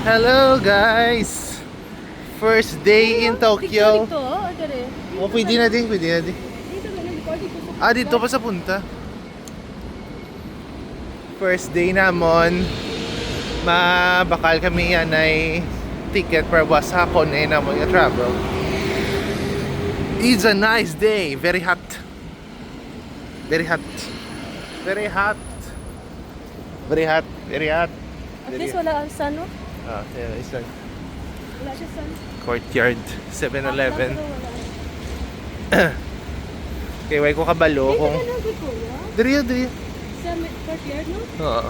Hello guys! First day in Tokyo. Dito, dire. Oh, pwede na din. Dito na recording ko. Dito pa sa punta. First day namon. Mabakal kami yan ay ticket para wasakon eh na mga travel. It's a nice day. Very hot. Very hot. Very hot. Very hot. Very hot. At least wala ang sun, no? It's like Wala siya sun. courtyard 7-Eleven. Pero wala. Kaya way ko kabalo Dito kung na lang kay Kuya. diri. Sa courtyard, no? Oo.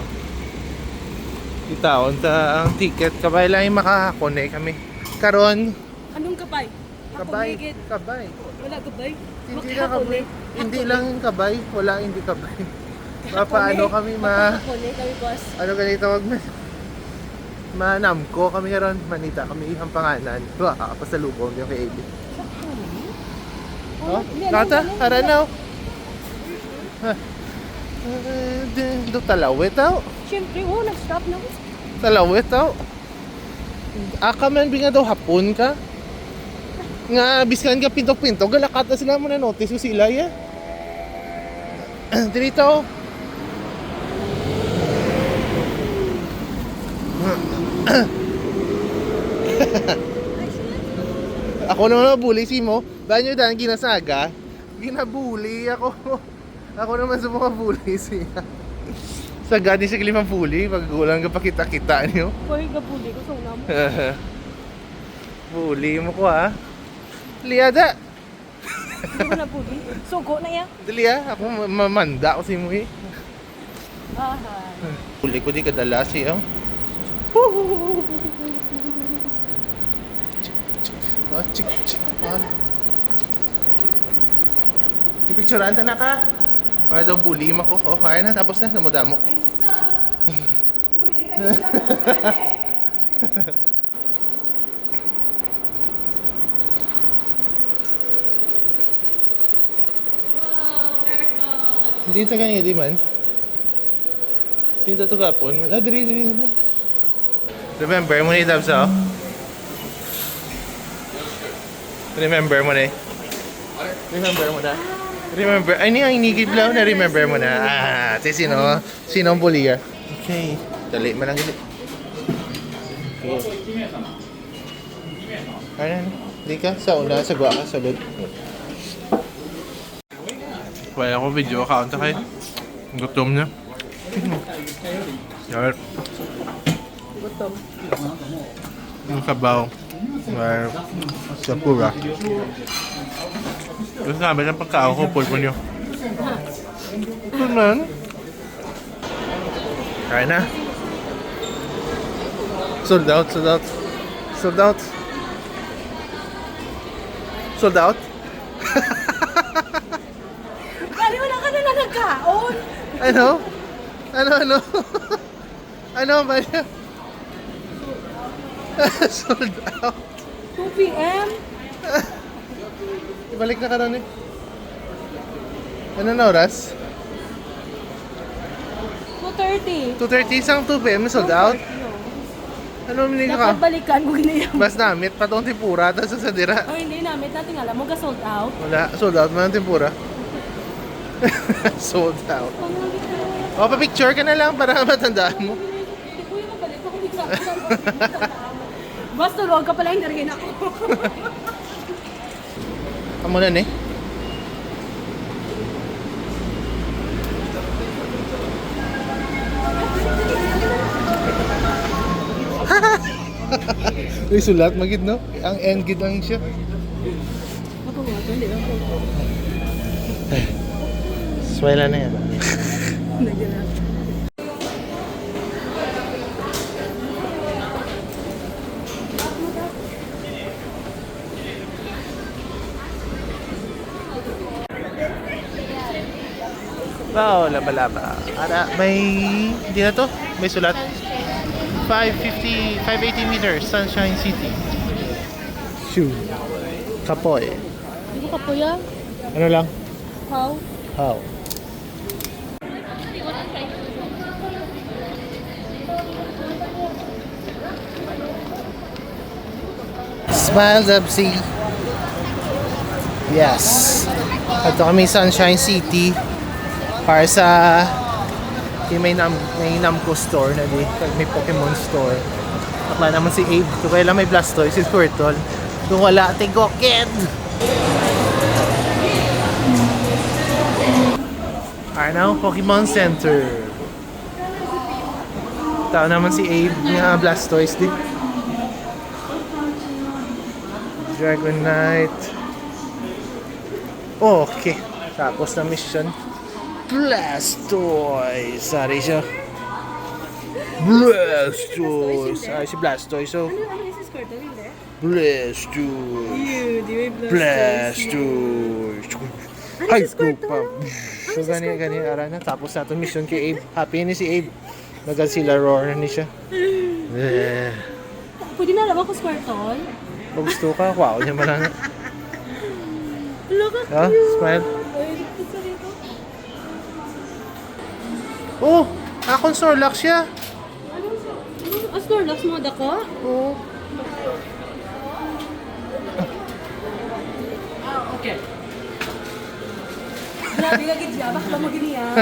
Itaon ta ang ticket kabay lang yung makakakone kami. Karon, Anong kabay? kabay, Higit. kabay. Wala kabay. Hindi lang kabay. Hindi lang kabay, wala hindi kabay. Paano kami Hakone kami, boss. ano ganito wag manamko kami karon, manita kami ang pangalan. Pasalubong yung kay AB. Oh, tata, aranaw. Do talawit tao. Siyempre, nag-stop na. Talawit tao. Aka man binga daw hapon ka. Nga biskan ka pintok-pintok, galakata sila mo na notice ko sila ya. Dito. Ako naman nabuli si mo. Dahil nyo dahil ginasaga, ginabuli ako. Ako naman sa mga bully siya. Sagad ni siya kalimang bully, pag gulang ka pakita-kita niyo. Pwede ka puli ko sa unam. Bully mo ko ha. Liada. Hindi ko na puli. Sugo na yan. Dali ha, ako mamanda ko si mo eh. Ahan. Bully ko di kadala siya. Chik. Ipicturean ta na ka. Para daw bully mo ko. Oh, kaya na, tapos na, namudamo. Hindi ta kanya, di man. Hindi ta to kapon. Diri. Remember mo ni Dabs, oh? Remember mo na eh. Remember mo na. Remember. Ay, ang inigid lang na remember mo na. Sino ang buliya? Okay. Dali, malang gili. Okay. Ano? Di ka? Sa una, sagwa ka, salud. Wala ko video account na kayo. Gutom na. Yar. Gutom. Yung kabaw. Sa pura. Yung sabi ng pagkaon ko, pulpo nyo. Ito man. Kaya na. Sold out. Kali, wala ka na nagkaon. Ano? Ano ba niya? Sold out. 2 p.m. Ibalik na ka ron eh. Ano na oras? 2:30. 2:30 isang 2 p.m. sold out? Ano minili ka? Nakabalikan ko ginayam. Bas namit patong tempura tapos sa dira. Oh, hindi namin natin alam mo ka sold out. Wala, sold out man ang tempura. Sold out. O, pa-picture ka na lang para matandaan mo. Hindi ko yung mabalik ako bigla. Basta luwag ka pala hindi rin ako. Amo na eh. Uy, sulat magid no? Ang end gid lang siya. Swela na yan. Wow, laba-laba. May, hindi na to? May sulat. 580 meters, Sunshine City. Shoe. Kapoy. Hindi ko kapuya. Ano lang? How? How? Smile, Dubsy. Yes. Ito kami Sunshine City para sa may Namco store na di. May Pokemon store. Akla naman si Abe. Kung kailan may Blastoise, si Squirtle. Kung wala, Tigokid! Arnau Pokemon Center. Tao naman si Abe nga Blastoise di. Dragonite. Okay. Tapos na mission. Blastoise. Sorry siya. Blastoise. Ay, si Blastoise. So, Ano yung si Squirtle? Hindi? Blastoise. Ew, di ba yung Blastoise. Ano Ay, si Squirtle? pa. So, gani ara na. Tapos natin mission kay Abe. Happy ni si Abe. Nagal sila roar na ni siya. Pwede na alam ako Squirtle? Kung gusto ka, wow niya man lang. Look at Ah, you! smile. Ay, gusto dito. Oh, akong Snorlax siya. Ano? Snorlax mo dako? Oo. Okay. Grabe ka gidya, bakit mo gini ah?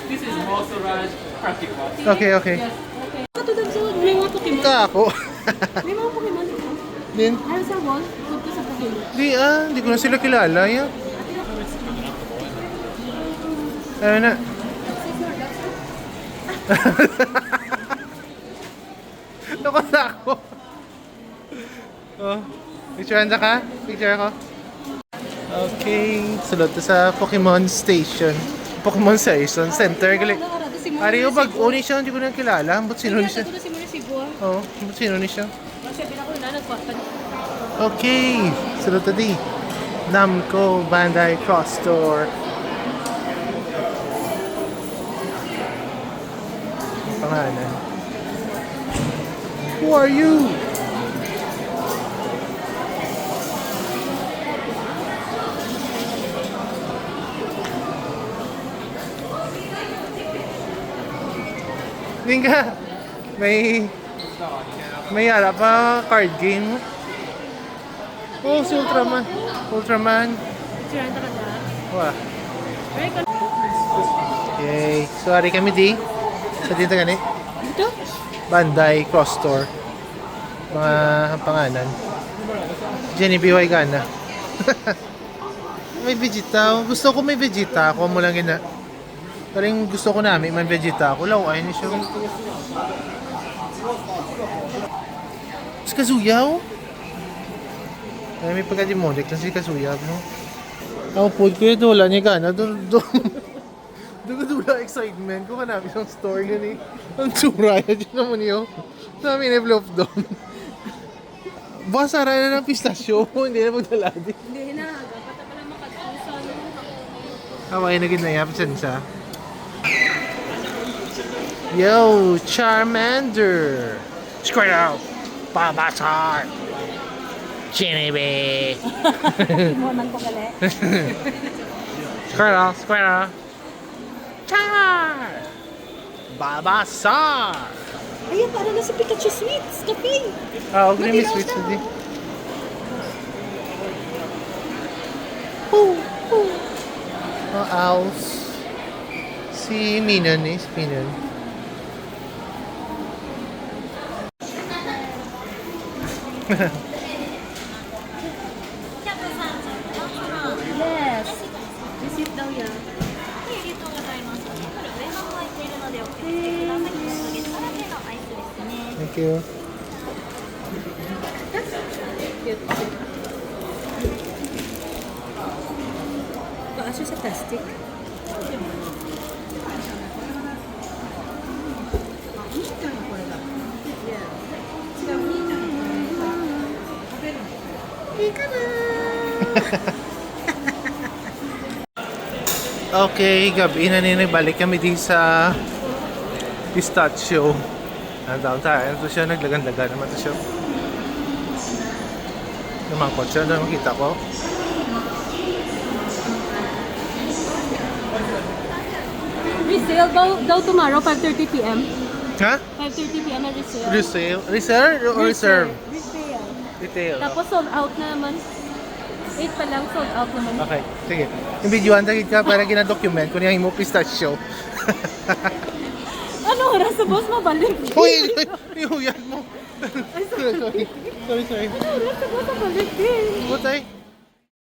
This is moisturized practical. Okay, okay. Okay. Katulad sa may mga Pokemon. Punta ako. May mga Pokemon dito. Din, Ano sa wall? Punta sa Pokemon. di ko na sila kilala. Yan. Ayun na. Nakot na ako. Oh, picture na ka? Picture ako. Okay, sulod to sa Pokemon Station. Pokemon Station Center. Gali. Ari yung uni siya, hindi ko na kilala. Ba't sino ni siya? Ito na si Maricibo. Oo, ba't sino ni siya? Kasi pinako na nagpapad. Okay, sulod to di. Namco Bandai Cross Store. Pangalan. Who are you? Hindi ka. May harap pa card game. Oh, si Ultraman. Ultraman. Siranta ka na. Wah. Very good. Okay. Sorry kami di. Sa dito gani. Dito? Bandai Cross Store. Mga pangalan. Jenny B. Gana. May Vegeta. Gusto ko may Vegeta. Ako mo lang gina. Paring gusto ko namin may Vegeta. Ako lang. Ayun siya. Si Kazuyaw? Ay, may pagka-demonic lang si Kazuyaw, no? Ako po, kuya wala niya gana. Doon wala excitement ko hanapin ang store yun eh. Ang tsura yan dyan naman yun. Sabi ni Fluff doon. Baka sara na ng pistasyo. Hindi na magdala din. Hindi na. Dapat na pala makatusan. Hawaii na ginayap siya. Yo, Charmander! Squirtle! Babasar! Chinibi! Mo man ko gali. Squirtle! Char! Babasar! Ayan, para na si Pikachu Sweets. Kape. Ah, okay na may sweets na din. Oh, owls. Si Minon eh, si Minon. Yes. Receipt daw yan. Thank you. Cute. Baka siya sa plastic. Okay, gabi na balik kami din sa pistachio. Downtown. Ito siya, naglagan-lagan naman ito siya. Yung mga kotse na makita ko. Resale daw tomorrow, 5:30 p.m. Ha? 5:30 p.m. na resale. Resale? Reserve or reserve? Resale. Detail. Tapos sold out na naman. 8 pa lang, sold out naman. Okay, sige. Yung videoan tagit ka para gina-document kung yung mo pistachio. Ano oras sa boss mabalik? Uy! Yung yan mo. Ay, sorry. Sorry. Ano oras sa boss mabalik din? Butay.